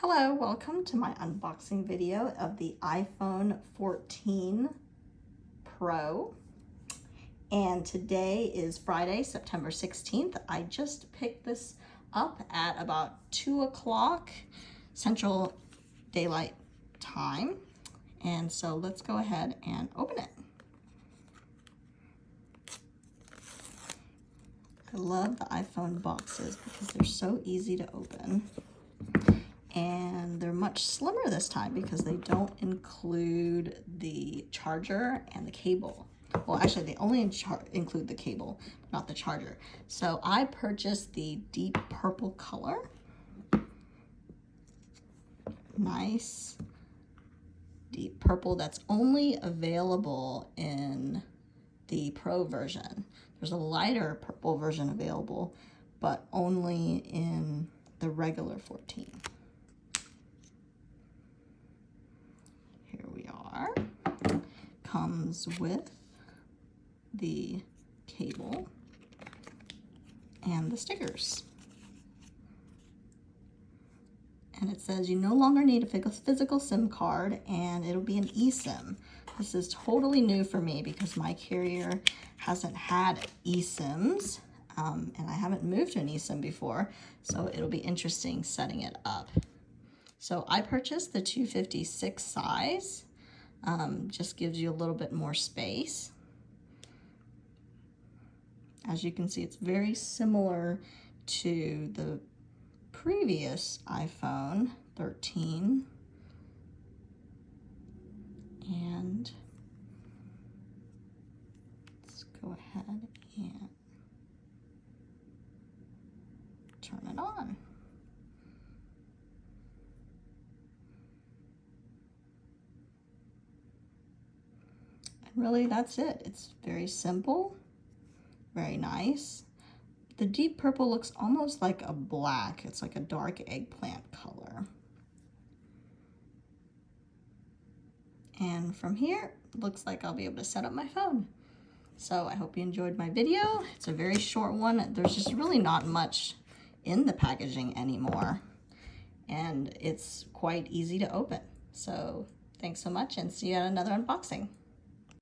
Hello, welcome to my unboxing video of the iPhone 14 Pro. And today is Friday, September 16th. I just picked this up at about 2 o'clock Central Daylight Time. And so let's go ahead and open it. I love the iPhone boxes because they're so easy to open. And they're much slimmer this time because they don't include the charger and the cable. Well, actually, they only include the cable, not the charger. So I purchased the deep purple color. Nice deep purple that's only available in the Pro version. There's a lighter purple version available, but only in the regular 14. Comes with the cable and the stickers. And it says you no longer need a physical SIM card and it'll be an eSIM. This is totally new for me because my carrier hasn't had eSIMs and I haven't moved to an eSIM before, so it'll be interesting setting it up. So I purchased the 256 size. Just gives you a little bit more space. As you can see, it's very similar to the previous iPhone 13. And let's go ahead and turn it on. Really, that's it. It's very simple, very nice. The deep purple looks almost like a black. It's like a dark eggplant color. And from here, it looks like I'll be able to set up my phone. So I hope you enjoyed my video. It's a very short one. There's just really not much in the packaging anymore. And it's quite easy to open. So thanks so much and see you at another unboxing.